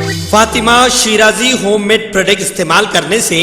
Fatima Shirazi homemade product इस्तेमाल करने से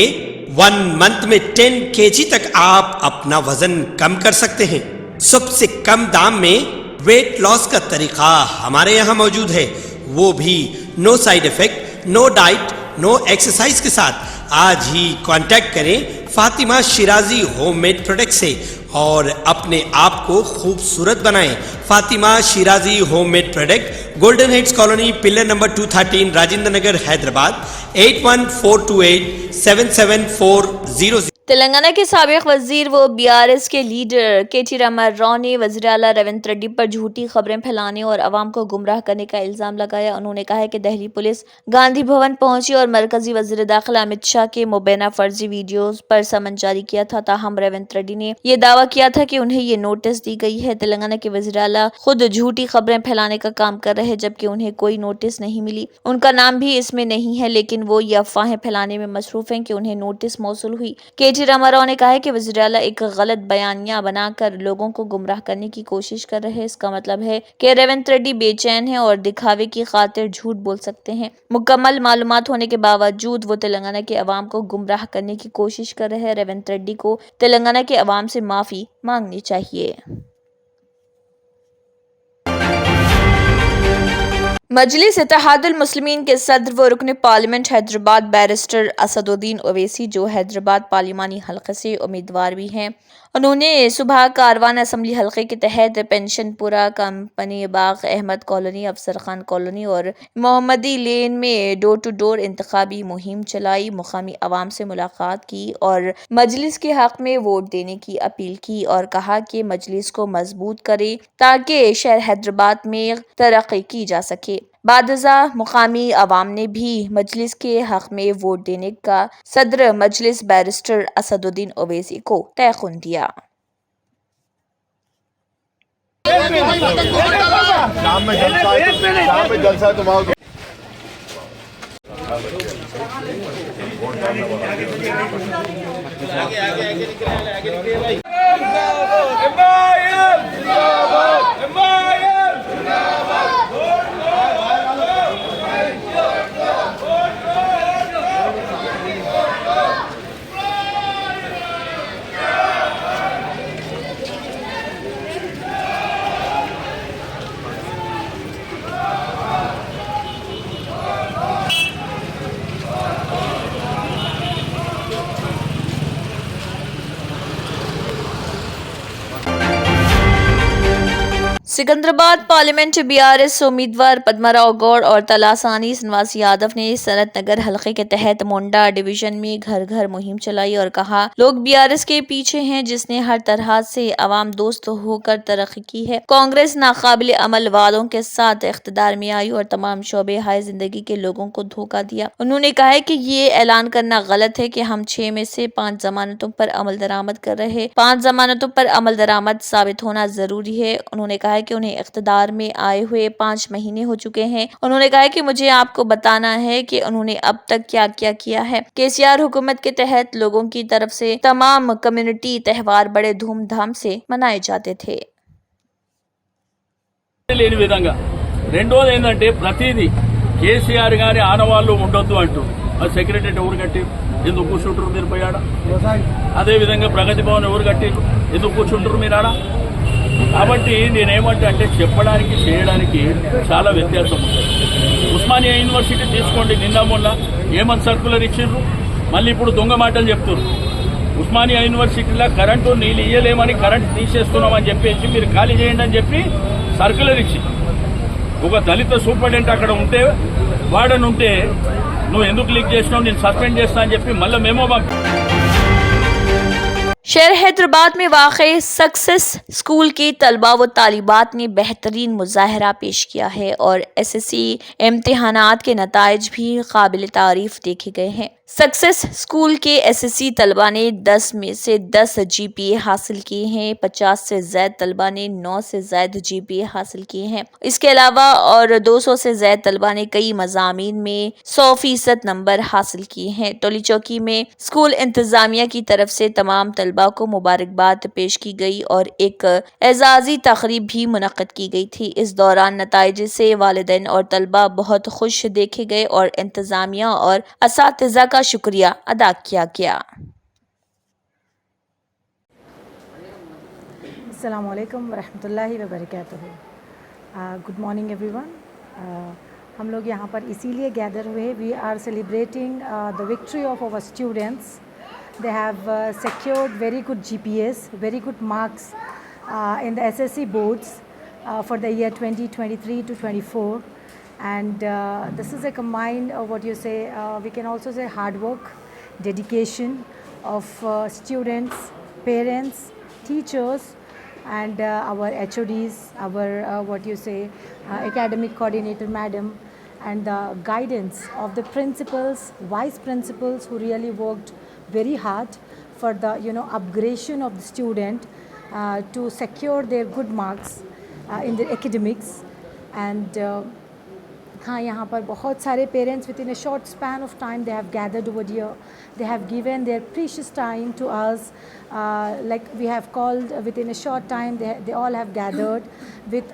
1 मंथ में 10 kg तक आप अपना वजन कम कर सकते हैं। सबसे कम दाम में वेट लॉस का तरीका हमारे यहाँ मौजूद है, वो भी no side effect, no diet, no exercise के साथ। आज ही कांटेक्ट करें फातिमा शिराजी होममेड प्रोडक्ट से और अपने आप को खूबसूरत बनाएं। Fatima Shirazi homemade product, golden heads colony, pillar number 213, Rajendra Nagar, Hyderabad 8142877400। Telangana के साबिक वजीर व BRS के लीडर KT रामाराव ने वज़ीर आला रेवंत रेड्डी पर झूठी खबरें फैलाने और अवाम को गुमराह करने का इल्ज़ाम लगाया। उन्होंने कहा है कि दिल्ली पुलिस गांधी भवन पहुंची और मरकजी वज़ीर दाखिला अमित शाह के मुबैना फर्जी वीडियोस पर समन जारी किया था। ताहम रेवंत रेड्डी ने यह दावा किया था कि उन्हें ये नोटिस दी गई है। तेलंगाना के वज़ीर आला खुद झूठी खबरें फैलाने का काम कर रहे हैं, जबकि उन्हें कोई नोटिस नहीं मिली। उनका नाम भी इसमें नहीं है, लेकिन वो ये अफवाहें फैलाने में मसरूफ हैं कि उन्हें नोटिस मौसूल हुई। KT रामाराव ने कहा है कि वज़ीर आला एक गलत बयानिया बनाकर लोगों को गुमराह करने की कोशिश कर रहे हैं। इसका मतलब है कि रेवंत रेड्डी बेचैन है और दिखावे की खातिर झूठ बोल सकते हैं। मुकम्मल मालूमात होने के बावजूद वो तेलंगाना के अवाम को गुमराह करने की कोशिश कर रहे हैं। रेवंत रेड्डी को तेलंगाना के अवाम से माफी मांगनी चाहिए। मजलिस इत्तेहादुल मुस्लिमीन के सदर व रुकन पार्लियामेंट हैदराबाद बैरिस्टर असदुद्दीन ओवैसी, जो हैदराबाद पार्लिमानी हल्के से उम्मीदवार भी हैं, उन्होंने सुबह कारवान असम्बली हल्के के तहत पेंशनपुरा, कंपनी बाग, अहमद कॉलोनी, अफसर खान कॉलोनी और मोहम्मदी लेन में डोर टू डोर इंतखाबी मुहिम चलाई, मुकामी अवाम से मुलाकात की और मजलिस के हक में वोट देने की अपील की और कहा कि मजलिस को मजबूत करे ताकि शहर हैदराबाद में तरक्की की जा सके। बादजा मुकामी अवाम ने भी मजलिस के हक में वोट देने का सदर मजलिस बैरिस्टर असदुद्दीन ओवैसी को तयखुन दिया। शाम में जलसा है तुम आओगे। सिकंदराबाद पार्लियामेंट BRS उम्मीदवार पद्माराव गौड़ और तलासानी श्रीनिवास यादव ने सनत नगर हलके के तहत मोंडा डिवीजन में घर घर मुहिम चलाई और कहा लोग BRS के पीछे हैं, जिसने हर तरह से अवाम दोस्त होकर तरक्की की है। कांग्रेस नाकाबिल अमल वादों के साथ इख्तिदार में आई और तमाम शोबे हाय जिंदगी के लोगों को धोखा दिया। उन्होंने कहा है कि ये ऐलान करना गलत है कि हम 6 में से 5 जमानतों पर अमल दरामद कर रहे हैं। 5 जमानतों पर अमल दरामद साबित होना जरूरी है। उन्होंने कहा कि उन्हें इख्तिदार में आए हुए 5 महीने हो चुके हैं। उन्होंने कहा कि मुझे आपको बताना है कि उन्होंने अब तक क्या क्या किया है। KCR हुकूमत के तहत लोगों की तरफ से तमाम कम्युनिटी त्यौहार बड़े धूमधाम से मनाए जाते थे। లేని విధంగా రెండోది ఏంటంటే ప్రతిదీ కేసీఆర్ గారి ఆనవాళ్ళు ఉండొద్దు అంటూ ఆ సెక్రటరీ ఎవరు కట్టిరు, ఎందుకు కూర్చుంటారు మీరు పోయాడ? అదే విధంగా ప్రగతి భవన్ ఎవరు కట్టిరు, ఎందుకు కూర్చుంటారు మీరు ఆడ? కాబట్టి నేనేమంటే అంటే చెప్పడానికి చేయడానికి చాలా వ్యత్యాసం ఉంది. ఉస్మానియా యూనివర్సిటీ తీసుకోండి, నిన్న మొన్న ఏమని సర్కులర్ ఇచ్చిండ్రు, మళ్ళీ ఇప్పుడు దొంగ మాటలు చెప్తున్నారు. ఉస్మానియా యూనివర్సిటీలో కరెంటు నీళ్ళు ఇయ్యలేమని కరెంటు తీసేస్తున్నామని చెప్పేసి మీరు ఖాళీ చేయండి అని చెప్పి సర్కులర్ ఇచ్చి ఒక దళిత సూపరింటెండెంట్ అక్కడ ఉంటే వాడని ఉంటే నువ్వు ఎందుకు లీక్ చేసినావు, నేను సస్పెండ్ చేస్తా అని చెప్పి మళ్ళీ మేమో పంపి शहर हैदराबाद में वाक़ई सक्सेस स्कूल के तलबा व तालिबात ने बेहतरीन मुजाहरा पेश किया है और SSC इम्तिहानात के नताइज भी काबिल तारीफ देखे गए हैं। सक्सेस स्कूल के एसएससी तलबा ने 10 में से 10 जीपीए हासिल किए हैं। 50 से ज़्यादा तलबा ने 9 से ज़्यादा जीपीए हासिल किए हैं। इसके अलावा और 200 से ज़्यादा तलबा ने कई मज़ामीन में 100% नंबर हासिल किए हैं। टोली चौकी में स्कूल इंतज़ामिया की तरफ से तमाम तलबा को मुबारकबाद पेश की गई और एक एजाज़ी तकरीब भी मुनक़्क़द की गई थी। इस दौरान नताइज से वालिदैन और तलबा बहुत खुश देखे गए और इंतज़ामिया और असातिज़ा का शुक्रिया अदा किया गया। अस्सलाम वालेकुम रहमतुल्लाहि व बरकातुहू। Good morning everyone. हम लोग यहाँ पर इसीलिए गैदर हुए, we are celebrating the victory of our students. They have secured very good GPAs, very good marks in the SSC boards for the year 2023 to 24. And this is a combined we can also say hard work, dedication of students, parents, teachers, and our HODs, our academic coordinator madam, and the guidance of the principals, vice principals, who really worked very hard for the upgradation of the student to secure their good marks in their academics. And हाँ, यहाँ पर बहुत सारे parents within a short span of time they have gathered over here, they have given their precious time to us, like we have called within a short time, they all have gathered with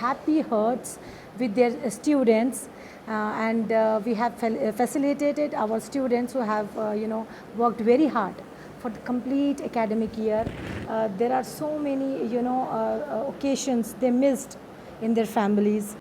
happy hearts with their students, and we have facilitated our students who have worked very hard for the complete academic year. There are so many occasions they missed in their families.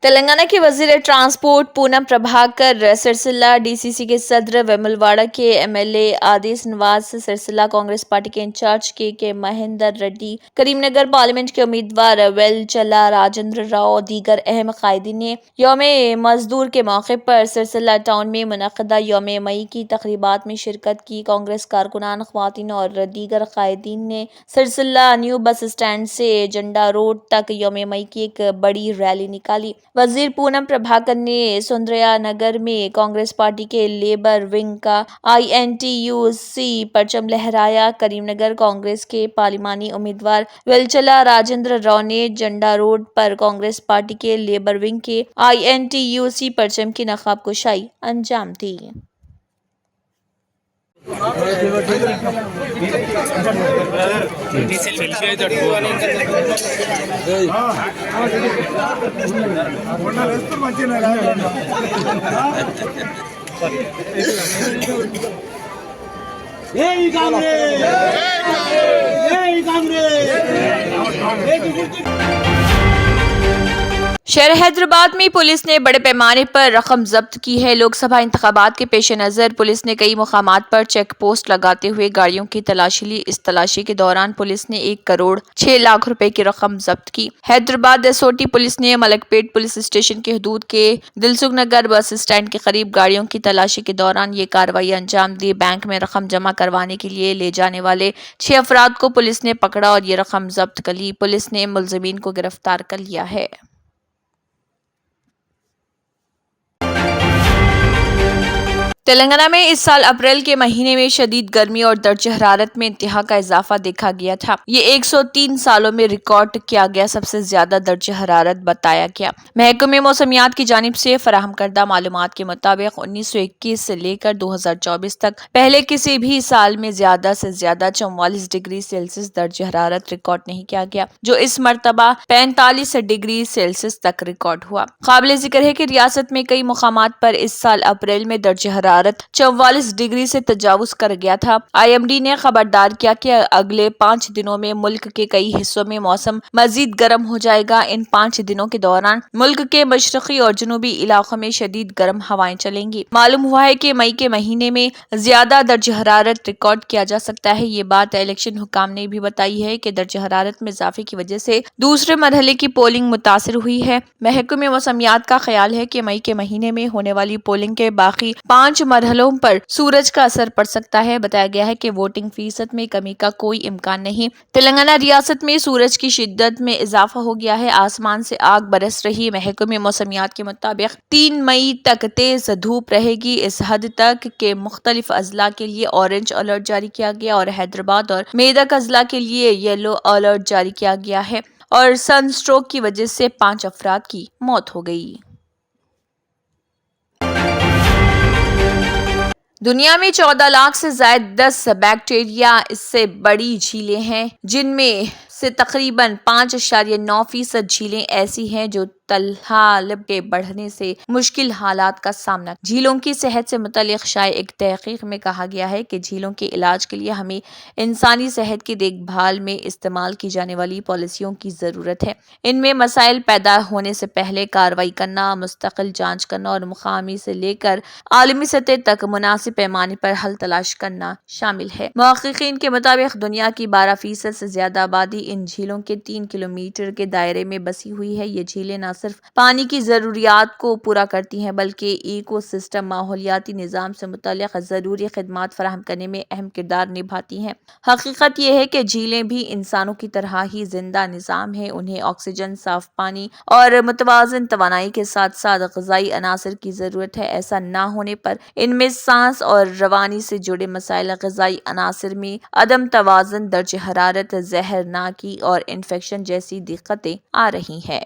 Telangana के वजीर transport Poonam Prabhakar Sircilla, DCC के सदर वेमुलवाड़ा के MLA आदिस Nawaz Sircilla, Congress party के in charge के Mahendra Reddy, Karimnagar parliament के उम्मीदवार वेलचला राजेंद्र राव, दीगर अहम कायदीन ने यौम मजदूर के मौके पर सिरसिल्ला टाउन में मुनक़दा यौम मई की तकरीबात में शिरकत की। कांग्रेस कारकुनान, ख्वातीन और दीगर कायदीन ने सिरसिल्ला न्यू बस स्टैंड से झंडा रोड तक यौम मई की एक बड़ी रैली निकाली। वजीर पूनम प्रभाकर ने सुंदरया नगर में कांग्रेस पार्टी के लेबर विंग का INTUC परचम लहराया। करीमनगर कांग्रेस के पार्लिमानी उम्मीदवार वेलचला राजेंद्र राव ने झंडा रोड पर कांग्रेस पार्टी के लेबर विंग के INTUC परचम की नकाब कुशाई अंजाम दी। शहर हैदराबाद में पुलिस ने बड़े पैमाने पर रकम जब्त की है। लोकसभा इंतखाबात के पेश नज़र पुलिस ने कई मुकामात पर चेक पोस्ट लगाते हुए गाड़ियों की तलाशी ली। इस तलाशी के दौरान पुलिस ने 1 करोड़ 6 लाख रुपए की रकम जब्त की। हैदराबाद SOT पुलिस ने मलकपेट पुलिस स्टेशन के हदूद के दिलसुख नगर बस स्टैंड के करीब गाड़ियों की तलाशी के दौरान ये कार्रवाई अंजाम दी। बैंक में रकम जमा करवाने के लिए ले जाने वाले 6 अफराद को पुलिस ने पकड़ा और ये रकम जब्त कर ली। पुलिस ने मुलजिमीन को गिरफ्तार कर लिया है। तेलंगाना में इस साल अप्रैल के महीने में शदीद गर्मी और दर्ज हरारत में इंतहा का इजाफा देखा गया था। ये 103 सालों में रिकॉर्ड किया गया सबसे ज्यादा दर्ज हरारत बताया गया। महकमे मौसमियात की जानिब से फराहम करदा मालूमात के मुताबिक 1921 से लेकर 2024 तक पहले किसी भी साल में ज्यादा से ज्यादा 44 डिग्री सेल्सियस दर्ज हरारत रिकॉर्ड नहीं किया गया, जो इस मरतबा 45 डिग्री सेल्सियस तक रिकॉर्ड हुआ। काबिल जिक्र है कि रियासत में कई मुकामात पर इस साल अप्रैल में दर्ज हरारत 44 डिग्री से तजावुज कर गया था। IMD ने खबरदार किया कि अगले 5 दिनों में मुल्क के कई हिस्सों में मौसम मजीद गर्म हो जाएगा। इन 5 दिनों के दौरान मुल्क के मशरकी और जनूबी इलाकों में शदीद गर्म हवाएं चलेंगी। मालूम हुआ है कि मई के महीने में ज्यादा दर्ज हरारत रिकॉर्ड किया जा सकता है। ये बात इलेक्शन हुकाम ने भी बताई है कि दर्ज हरारत में इजाफे की वजह से दूसरे मरहले की पोलिंग मुतासिर हुई है। महकमे मौसमियात का ख्याल है कि मई के महीने में होने वाली पोलिंग के बाकी 5 مرحلوں پر سورج کا اثر پڑ سکتا ہے۔ بتایا گیا ہے کہ ووٹنگ فیصد میں کمی کا کوئی امکان نہیں۔ تلنگانہ ریاست میں سورج کی شدت میں اضافہ ہو گیا ہے، آسمان سے آگ برس رہی۔ محکمہ موسمیات کے مطابق 3 مئی تک تیز دھوپ رہے گی، اس حد تک کہ مختلف اضلاع کے لیے اورنج الرٹ جاری کیا گیا اور حیدرآباد اور میدک اضلاع کے لیے یلو الرٹ جاری کیا گیا ہے اور سن اسٹروک کی وجہ سے 5 افراد کی موت ہو گئی۔ دنیا میں 14 لاکھ سے زائد 10 بیکٹیریا اس سے بڑی جھیلیں ہیں، جن میں سے تقریباً 5.9% جھیلیں ایسی ہیں جو تلہالب کے بڑھنے سے مشکل حالات کا سامنا۔ جھیلوں کی صحت سے متعلق شائع ایک تحقیق میں کہا گیا ہے کہ جھیلوں کے علاج کے لیے ہمیں انسانی صحت کی دیکھ بھال میں استعمال کی جانے والی پالیسیوں کی ضرورت ہے۔ ان میں مسائل پیدا ہونے سے پہلے کارروائی کرنا، مستقل جانچ کرنا اور مقامی سے لے کر عالمی سطح تک مناسب پیمانے پر حل تلاش کرنا شامل ہے۔ محققین کے مطابق دنیا کی 12% سے زیادہ آبادی ان جھیلوں کے 3 کلومیٹر کے دائرے میں بسی ہوئی ہے۔ یہ جھیلیں نہ صرف پانی کی ضروریات کو پورا کرتی ہیں بلکہ ایکو سسٹم ماحولیاتی نظام سے متعلق ضروری خدمات فراہم کرنے میں اہم کردار نبھاتی ہیں۔ حقیقت یہ ہے کہ جھیلیں بھی انسانوں کی طرح ہی زندہ نظام ہیں، انہیں آکسیجن، صاف پانی اور متوازن توانائی کے ساتھ ساتھ غذائی عناصر کی ضرورت ہے۔ ایسا نہ ہونے پر ان میں سانس اور روانی سے جڑے مسائل، غذائی عناصر میں عدم توازن، درجہ حرارت، زہرناکی اور انفیکشن جیسی دقتیں آ رہی ہیں۔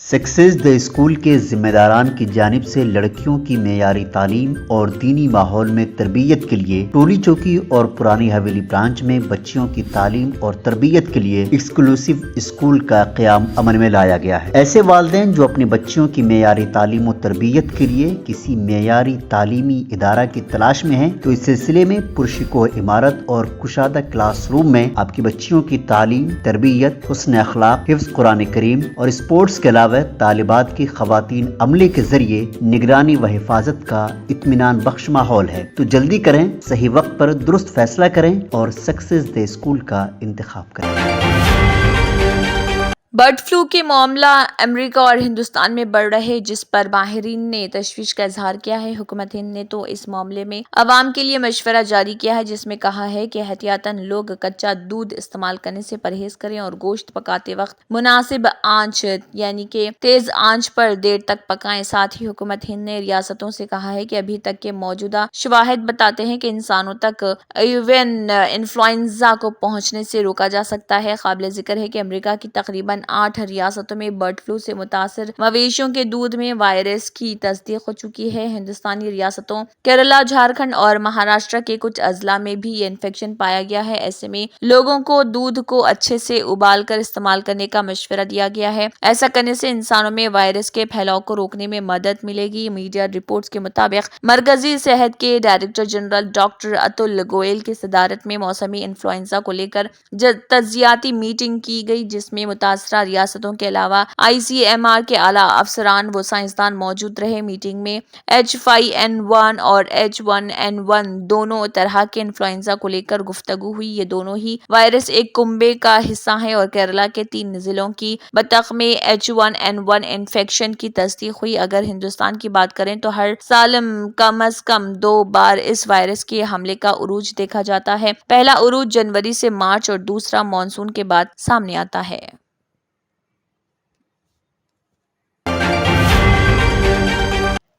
سکسیس دی اسکول کے ذمہ داران کی جانب سے لڑکیوں کی معیاری تعلیم اور دینی ماحول میں تربیت کے لیے ٹولی چوکی اور پرانی حویلی برانچ میں بچیوں کی تعلیم اور تربیت کے لیے ایکسکلوسیو اسکول کا قیام عمل میں لایا گیا ہے۔ ایسے والدین جو اپنی بچیوں کی معیاری تعلیم و تربیت کے لیے کسی معیاری تعلیمی ادارہ کی تلاش میں ہیں تو اس سلسلے میں پرشکوہ عمارت اور کشادہ کلاس روم میں آپ کی بچیوں کی تعلیم، تربیت، حسن اخلاق، حفظ قرآن کریم اور اسپورٹس کے علاوہ طالبات کی خواتین عملے کے ذریعے نگرانی و حفاظت کا اطمینان بخش ماحول ہے۔ تو جلدی کریں، صحیح وقت پر درست فیصلہ کریں اور سکسیس دی اسکول کا انتخاب کریں۔ برڈ فلو کے معاملہ امریکہ اور ہندوستان میں بڑھ رہے، جس پر ماہرین نے تشویش کا اظہار کیا ہے۔ حکومت ہند نے تو اس معاملے میں عوام کے لیے مشورہ جاری کیا ہے، جس میں کہا ہے کہ احتیاطاً لوگ کچا دودھ استعمال کرنے سے پرہیز کریں اور گوشت پکاتے وقت مناسب آنچ یعنی کہ تیز آنچ پر دیر تک پکائیں۔ ساتھ ہی حکومت ہند نے ریاستوں سے کہا ہے کہ ابھی تک کے موجودہ شواہد بتاتے ہیں کہ انسانوں تک ایوین انفلوئنزا کو پہنچنے سے روکا جا سکتا ہے۔ قابل ذکر ہے کہ امریکہ کی تقریباً 8 ریاستوں میں برڈ فلو سے متاثر مویشیوں کے دودھ میں وائرس کی تصدیق ہو چکی ہے۔ ہندوستانی ریاستوں کیرلا، جھارکھنڈ اور مہاراشٹر کے کچھ اضلاع میں بھی یہ انفیکشن پایا گیا ہے۔ ایسے میں لوگوں کو دودھ کو اچھے سے ابال کر استعمال کرنے کا مشورہ دیا گیا ہے۔ ایسا کرنے سے انسانوں میں وائرس کے پھیلاؤ کو روکنے میں مدد ملے گی۔ میڈیا رپورٹس کے مطابق مرکزی صحت کے ڈائریکٹر جنرل ڈاکٹر اتل گوئل کی صدارت میں موسمی انفلوئنزا کو لے کر تجزیاتی میٹنگ کی گئی، جس میں متاثرہ ریاستوں کے علاوہ ICMR کے اعلیٰ افسران و سائنسدان موجود رہے۔ میٹنگ میں H5N1 اور H1N1 دونوں طرح کے انفلوئنزا کو لے کر گفتگو ہوئی۔ یہ دونوں ہی وائرس ایک کنبے کا حصہ ہیں اور کیرلا کے 3 ضلعوں کی بطخ میں H1N1 انفیکشن کی تصدیق ہوئی۔ اگر ہندوستان کی بات کریں تو ہر سال کم از کم 2 بار اس وائرس کے حملے کا عروج دیکھا جاتا ہے۔ پہلا عروج جنوری سے مارچ اور دوسرا مانسون کے بعد سامنے آتا ہے۔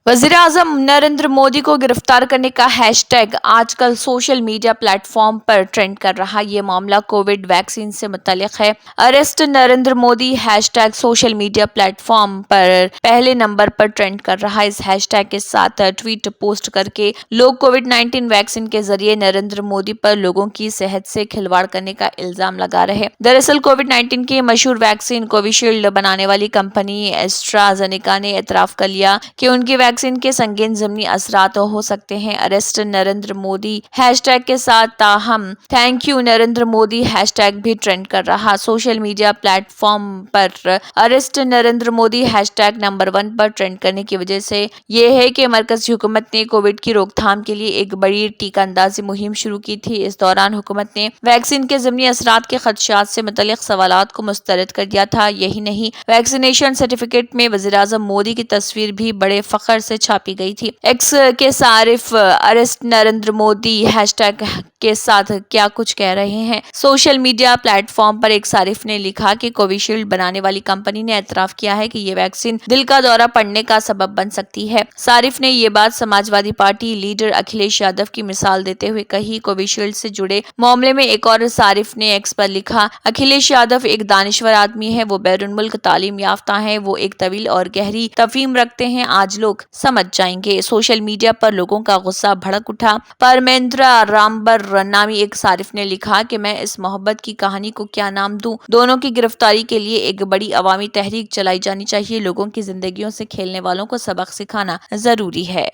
وزیر اعظم نریندر مودی کو گرفتار کرنے کا ہیش ٹیگ آج کل سوشل میڈیا پلیٹ فارم پر ٹرینڈ کر رہا۔ یہ معاملہ کووڈ ویکسین سے متعلق ہے۔ Arrest Narendra Modi hashtag social media platform پر پہلے نمبر پر ٹرینڈ کر رہا ہے۔ اس ہیش ٹیگ کے ساتھ ٹویٹ پوسٹ کر کے لوگ کووڈ-19 ویکسین کے ذریعے نریندر مودی پر لوگوں کی صحت سے کھلواڑ کرنے کا الزام لگا رہے۔ دراصل کووڈ-19 کی مشہور ویکسین کووشیلڈ بنانے والی کمپنی ایسٹرازینیکا نے اعتراف کر لیا کہ ان کی वैक्सीन के संगीन ज़िमनी असरात हो सकते हैं। अरेस्ट नरेंद्र मोदी हैशटैग के साथ ताहम thank you Narendra Modi hashtag भी ट्रेंड कर रहा। सोशल मीडिया प्लेटफॉर्म पर arrest Narendra Modi hashtag number 1 पर ट्रेंड करने की वजह से ये है कि मरकज़ी हुकूमत ने कोविड की रोकथाम के लिए एक बड़ी टीका अंदाजी मुहिम शुरू की थी। इस दौरान हुकूमत ने वैक्सीन के ज़िमनी असरात के खदशात से मुतल्लिक़ सवालात को मुस्तरद कर दिया था। यही नहीं, वैक्सीनेशन सर्टिफिकेट में वज़ीर-ए-आज़म मोदी की तस्वीर भी बड़े फख्र से छापी गई थी। एक्स के सारिफ अरेस्ट नरेंद्र मोदी हैशटैग के साथ क्या कुछ कह रहे हैं। सोशल मीडिया प्लेटफॉर्म पर एक सारिफ ने लिखा कि कोविशील्ड बनाने वाली कंपनी ने एतराफ़ किया है कि ये वैक्सीन दिल का दौरा पड़ने का सबब बन सकती है। सारिफ ने ये बात समाजवादी पार्टी लीडर अखिलेश यादव की मिसाल देते हुए कही। कोविशील्ड से जुड़े मामले में एक और सारिफ ने एक्स पर लिखा, अखिलेश यादव एक दानिश्वर आदमी है, वो बैरून मुल्क तालीम याफ्ता है, वो एक तवील और गहरी तफहीम रखते हैं, आज लोग समझ जाएंगे। सोशल मीडिया पर लोगों का गुस्सा भड़क उठा। परमेंद्र रामबर नामी एक सारिफ ने लिखा कि मैं इस मोहब्बत की कहानी को क्या नाम दूं। दोनों की गिरफ्तारी के लिए एक बड़ी अवामी तहरीक चलाई जानी चाहिए। लोगों की जिंदगियों से खेलने वालों को सबक सिखाना जरूरी है।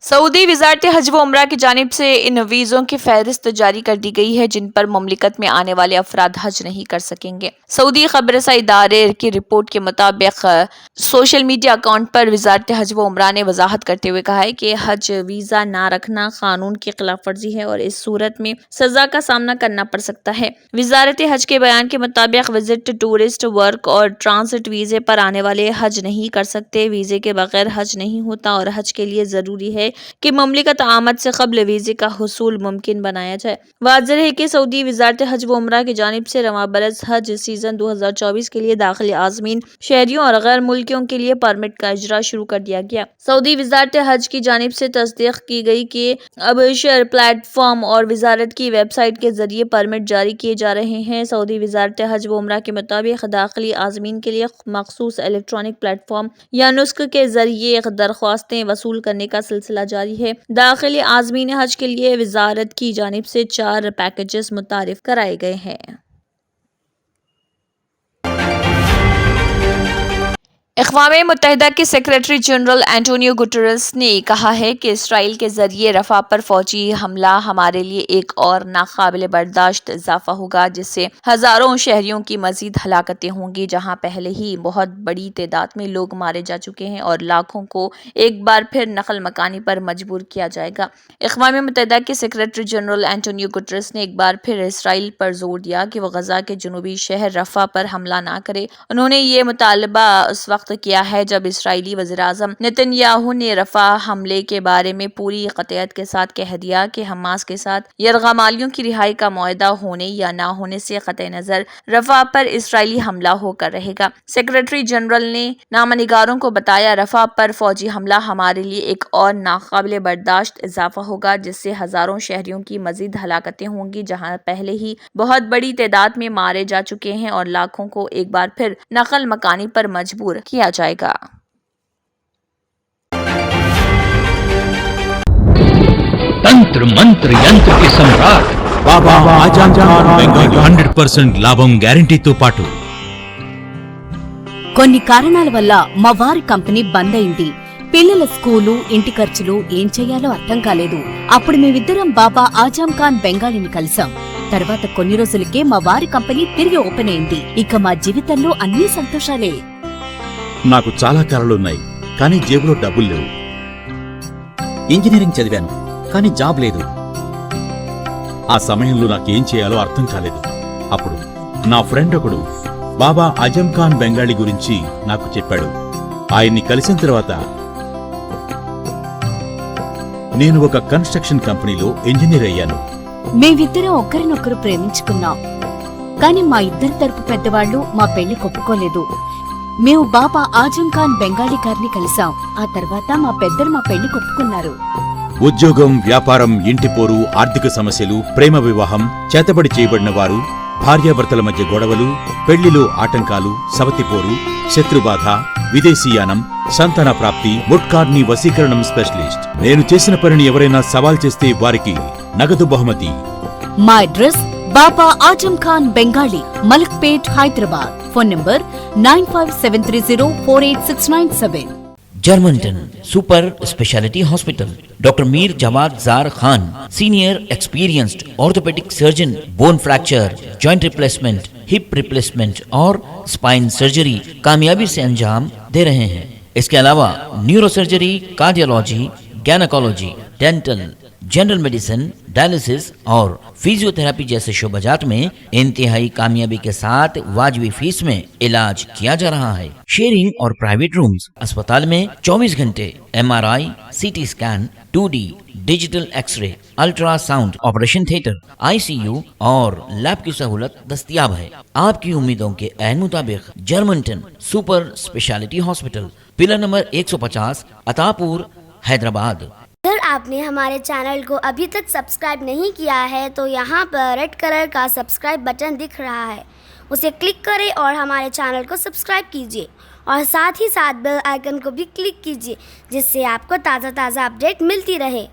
सऊदी वज़ारत हज व उम्रा की जानिब से इन वीज़ों की फहरिस्त जारी कर दी गई है जिन पर मुमलिकत में आने वाले अफराद हज नहीं कर सकेंगे। सऊदी खबरसा इदारे की रिपोर्ट के मुताबिक सोशल मीडिया अकाउंट पर वज़ारत हज व उम्रा ने वजाहत करते हुए कहा है कि हज वीज़ा ना रखना कानून की खिलाफ वर्जी है और इस सूरत में सज़ा का सामना करना पड़ सकता है। वज़ारत हज के बयान के मुताबिक विजिट, टूरिस्ट, वर्क और ट्रांसिट वीज़े पर आने वाले हज नहीं कर सकते। वीज़े के बगैर हज नहीं होता और हज के लिए ज़रूरी है कि मुमलिकत आमद से कबल वीज़े का हुसूल मुमकिन बनाया जाए। वाज़ेह है कि सऊदी वज़ारत हज व उम्रा की जानिब से रवां बरस हज सीजन 2024 के लिए दाखिली आज़मीन, शहरियों और गैर मुल्कियों के लिए परमिट का इजरा शुरू कर दिया गया। सऊदी वज़ारत हज की जानिब से तस्दीक की गई कि अबशर प्लेटफॉर्म और वज़ारत की वेबसाइट के जरिए परमिट जारी किए जा रहे हैं। सऊदी वज़ारत हज व उम्रा के मुताबिक दाखिली आज़मीन के लिए मखसूस इलेक्ट्रॉनिक प्लेटफॉर्म या नुस्ख के जरिए दरख्वास्तें वसूल करने का सिलसिला जारी है। दाखिली आज़मीन हज के लिए वज़ारत की जानिब से 4 पैकेजेस मुतारिफ कराए गए हैं। अक़वाम मुत्तहिदा के सेक्रेटरी जनरल एंटोनियो गुटेरेस ने कहा है कि इसराइल के जरिए रफ़ा पर फौजी हमला हमारे लिए एक और नाकाबिल बर्दाश्त इजाफा होगा जिससे हज़ारों शहरियों की मज़ीद हलाकतें होंगी, जहां पहले ही बहुत बड़ी तादाद में लोग मारे जा चुके हैं और लाखों को एक बार फिर नकल मकानी पर मजबूर किया जाएगा। अक़वाम मुत्तहिदा के सेक्रेटरी जनरल एंटोनियो गुटेरेस ने एक बार फिर इसराइल पर जोर दिया कि वह गजा के जनूबी शहर रफ़ा पर हमला ना करे। उन्होंने ये मुतालबा उस वक्त किया है जब इसराइली वज़ीर-ए-आज़म नेतन्याहू ने रफ़ा हमले के बारे में पूरी कतईयत के साथ कह दिया कि हमास के साथ यरगमालियों की रिहाई का मुआहदा होने या ना होने से कतई नज़र रफ़ा पर इसराइली हमला होकर रहेगा। सेक्रेटरी जनरल ने नामनिगारों को बताया, रफ़ा पर फौजी हमला हमारे लिए एक और नाकाबिल बर्दाश्त इजाफा होगा जिससे हज़ारों शहरियों की मज़ीद हलाकतें होंगी, जहाँ पहले ही बहुत बड़ी तादाद में मारे जा चुके हैं और लाखों को एक बार फिर नकल मकानी पर मजबूर किया जाएगा। तंत्र मंत्र यंत्र के सम्राट बाबा आजम खान బెంగాలీ 100% లాభం గ్యారెంటీతో పాటు కొన్ని కారణాల వల్ల మా వారి కంపెనీ బంద్ అయింది. పిల్లల స్కూలు, ఇంటి ఖర్చులు ఏం చేయాలో అర్థం కాలేదు. అప్పుడు మేమిద్దరం బాబా ఆజం ఖాన్ బెంగాలీని కలిసాం. తర్వాత కొన్ని రోజులకే మా వారి కంపెనీ తిరిగి ఓపెన్ అయింది. ఇక మా జీవితంలో అన్ని సంతోషాలే. నాకు చాలా కలలున్నాయి, కానీ జేబులో డబ్బులు లేవు. ఇంజనీరింగ్ చదివాను, కానీ జాబ్ లేదు. ఆ సమయంలో నాకేం చేయాలో అర్థం కాలేదు. అప్పుడు నా ఫ్రెండ్ ఒకడు బాబా ఆజం ఖాన్ బెంగాలీ గురించి నాకు చెప్పాడు. ఆయన్ని కలిసిన తర్వాత నేను ఒక కన్స్ట్రక్షన్ కంపెనీలో ఇంజనీర్ అయ్యాను. మేమిద్దరం ఒకరినొకరు ప్రేమించుకున్నాం. కాని మా ఇద్దరి తరపు పెద్దవాళ్లు మా పెళ్లి ఒప్పుకోలేదు. మేము బాబా ఆజం ఖాన్ బెంగాలీ గారిని కలిసాం. ఆ తర్వాత మా పెద్దలు మా పెళ్లి ఒప్పుకున్నారు. ఉద్యోగం, వ్యాపారం, ఇంటి పోరు, ఆర్థిక సమస్యలు, ప్రేమ వివాహం, చేతబడి చేయబడిన వారు, భార్యాభర్తల మధ్య గొడవలు, పెళ్లిలో ఆటంకాలు, సవతిపోరు, శత్రుబాధ, విదేశీయానం, సంతాన ప్రాప్తి, ముట్కార్ని వశీకరణం స్పెషలిస్ట్. నేను చేసిన పనిని ఎవరైనా సవాల్ చేస్తే వారికి నగదు బహుమతి. మా address Baba Azam Khan Bengali, Malakpet, Hyderabad. Phone number 9573048697. Germanten super speciality hospital, doctor Mir Jawad Zar Khan, senior experienced orthopaedic surgeon, bone fracture, joint replacement, hip replacement और स्पाइन सर्जरी कामयाबी से अंजाम दे रहे हैं. इसके अलावा neuro surgery, cardiology, gynaecology, dental, general medicine, dialysis और फिजियोथेरेपी जैसे शोबाजात में इंतहाई कामयाबी के साथ वाजबी फीस में इलाज किया जा रहा है. शेयरिंग और प्राइवेट रूम्स. अस्पताल में 24 घंटे MRI, CT scan, 2D digital x-ray, ultrasound, operation theatre, ICU और लैब की सहूलत दस्तयाब है. आपकी उम्मीदों के ऐन मुताबिक Germanten super speciality hospital, pillar number 150, Attapur, Hyderabad. अगर आपने हमारे चैनल को अभी तक सब्सक्राइब नहीं किया है तो यहाँ पर रेड कलर का सब्सक्राइब बटन दिख रहा है, उसे क्लिक करें और हमारे चैनल को सब्सक्राइब कीजिए और साथ ही साथ बेल आइकन को भी क्लिक कीजिए जिससे आपको ताज़ा अपडेट मिलती रहे.